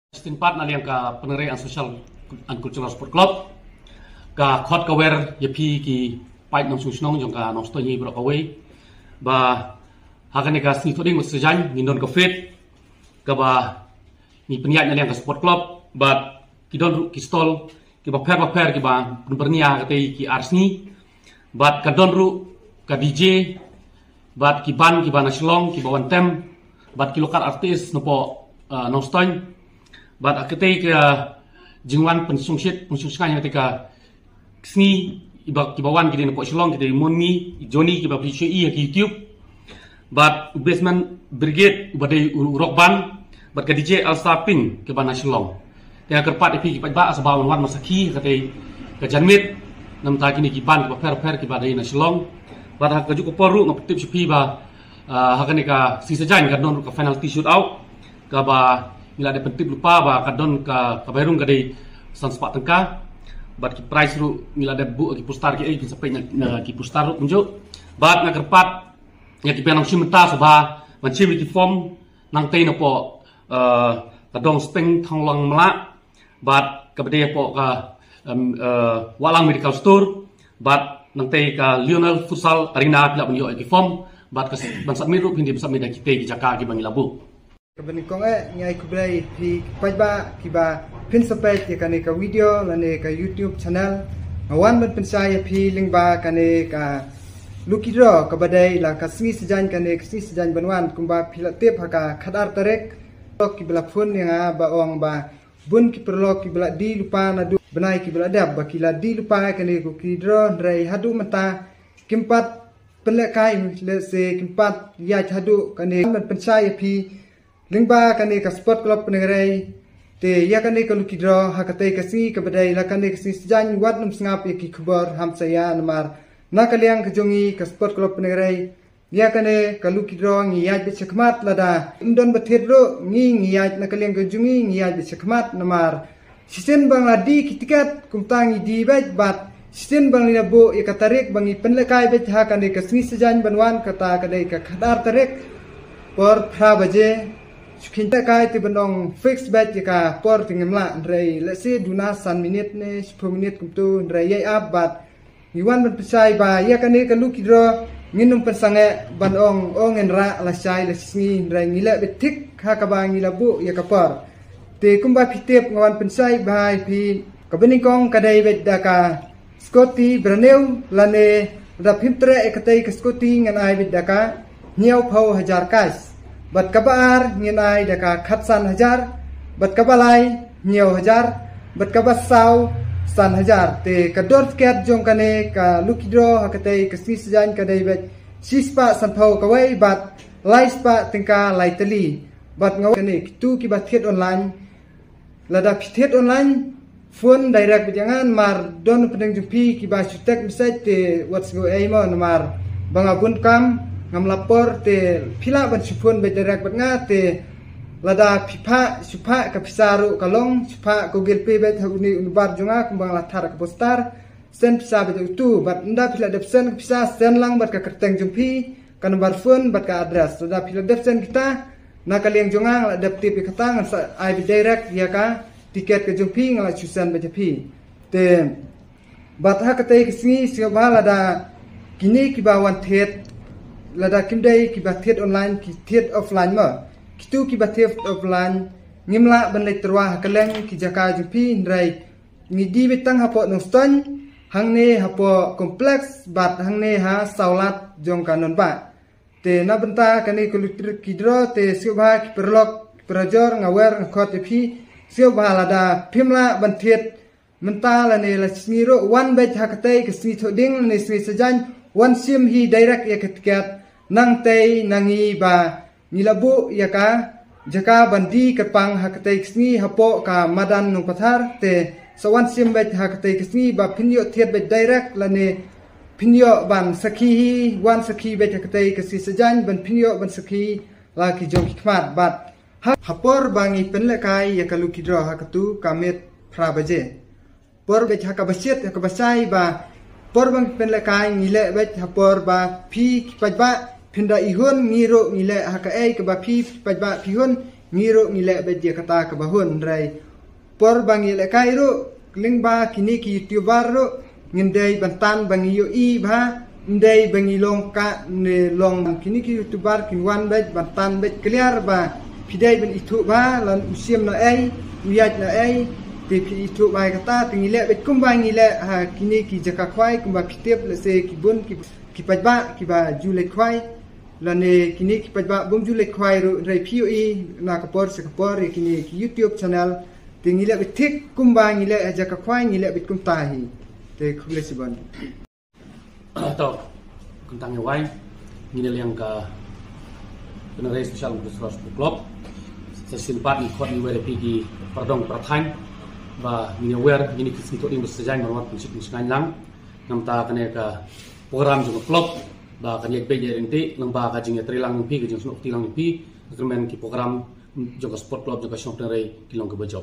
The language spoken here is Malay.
Setempat na liang ka Penerian Social and Cultural Sport Club ka khot ka wer yapi ki pait nong susnong jong ka nong stoi bro ka we ba hakane ka sni thoding sejan ni non ka fit ka ba ni penyat na liang ka sport club ba ki don ki stol ki ba per ki ba bernia ka tei ki arsni ba ka don ru ka DJ ba ki ban na silong ki ba wan tem ba ki lokal artis no po nong stoi But ketika jingwan pensungsian ketika sni ibawan kita nak silong kita moni Johnny kita beli CI ke YouTube. But basement brigade badai rock band but ke DJ Alstapin ke bana silong. Tengah kerpat ipi kita ba asbawan wan masaki kata ke janmit nam ta kini ki ban ke per ke badai na silong. But hak juga poru ngaptip sepi ba hakane ka si sejan ka don ka penalty shootout ka ba mila ada pentip lupa ba kadon ka kaberung kadai san sepak tengka bat ki price ru mila ada bu ki pustar ki sampai na ki pustar ru unjuk bat na kerpat ya ki penang simenta soba mancim ki form nang tei no po kadong steng thonglang mela bat kabade po ka walang medical store bat nang tei ka Lionel Futsal Arena pila bunyo ki form bat ka bansat miru pindi besar meda ki tei ki jaka ki bangilabu Kebenikong ngai kublai pi pajba kiba pin sampai ya kane ka video lane ka YouTube channel ngawan ban pensaya pi lingba kane ka lukidro ka badai la ka sni sejan kane sni sejan banwan kumba pilatip haka khadar tarek ki bela phone yang ba ong ba bun ki perlo ki bela di lupa na du benai ki bela dab ba kila di lupa kane ku kidro ndrai hadu mata kimpat pelekai le se kimpat ya hadu kane ban pensaya pi Lingba kane ka sport club Penerian te ya kane ka lukidro hakate ka si ka badai la kane ka si sejan wat num sngap ki khabar ham saya namar na kaliang ka jongi ka sport club Penerian ya kane ka lukidro ngi yaj be chakmat lada indon bathet ro ngi yaj na kaliang ka jongi ngi yaj be chakmat namar sisen bang ladi ki tiket kumtangi di bat sisen bang lina bo ya ka tarik bangi penlekai be ha kane ka si sejan banwan kata kadai ka khadar tarik por phra baje Sukinta kai ti benong fix bet jika por tingemla ndrei lesi duna san minit ne 10 minit kumtu ndrei yai abat iwan ban pesai ba ya kane ka lukidro nginum pensange ban ong enra la sai la singi ndrei ngila betik ha ka ba ngila bu ya ka por te kumba pitep ngawan pensai bai pi ka beningkong kadai bet daka Scotty Braneu lane da pimtre ekatai ka Scotty ngan ai bet daka niau phau hajar kais Bat kabar nginai daka khatsan hajar bat kabalai nyew hajar bat kabasau san hajar te kador ket jong kane ka lukidro hakate kasni sejan kadai bet sispa sanphau kawai bat laispa tingka laitali bat ngaw kane kitu ki bat thet online lada thet online phone direct jangan mar don pedeng jumpi ki ba sutek message te what's go aimon mar bangabun kam ngam lapor te pila ban supun be direct bat nga te lada pipa supa ka pisaru kalong supa ko gilpe bet haguni unbar junga kumbang latar ka postar sen pisa bet utu bat nda pila depsen pisa sen lang bat ka kerteng jumpi ka nomor phone bat ka address lada pila depsen kita na kaliang junga la dapti pe katang sa ai direct ya ka tiket ka jumpi ngala chusan be japi te bat ha ka te kisni siba lada kini ki bawan thet lada kimdai ki bathet online ki thet offline ma kitu ki bathet offline ngimla ban letrwa kaleng ki jaka jupi ndrai ngidi betang hapo nostan hangne hapo kompleks bat hangne ha saulat jong kanon ba te na benta kani kulitr kidro te siobha ki perlok prajor ngawer ngkhot pi siobha lada pimla ban thet mentala ne la sniro one bet hakate ki sni thoding ne sni sejan one sim hi direct ya ketkat nang tei nangi ba nilabu ya ka jaka bandi kepang hakatei kisni hapo ka madan nung pathar te sawan sim bet hakatei kisni ba pinyo thiet bet direct lane pinyo ban sakhi hi wan sakhi bet hakatei kisi sejan ban pinyo ban sakhi la ki jong khmat bat hapor bangi penlekai ya kalu kidro hakatu kamet prabaje por bet hakabasit hakabasai ba por bang penlekai ngile bet hapor ba pi pajba Pinda ihun ngiro ngile haka ei ke ba pi pajba pihun ngiro ngile beje kata kabahun rai por bangi le kairo lingba kini ki youtuber ro ngindai bantan bangi yo i ba ndai bangi long ka ne long kini ki youtuber kin wan bet bantan bet clear ba pidai ben itu ba lan usiam na ai uyat na ai te pi itu ba kata tingile bet kumba ngile ha kini ki jaka khwai kumba pitep le se ki bun ki pajba ki ba jule khwai lane kini ki pajba bum jule khwai ro rai POE na kapor se kapor kini ki YouTube channel tingile bet tik kumba ngile jaka khwai ngile bet kum tahi te khule sibon atau tentang yang lain ini yang ke penerai sosial Kultural Sport Club sesimpat di kod di pergi perdong pertanyaan bah ini aware ini kita untuk bersejarah merawat prinsip musuhan lang namta kena ke program juga klub bah kena beja nanti lembah kajingnya terilang pi kajing sunuk tilang pi kemudian ki program juga sport club juga penerai kilang ke bajau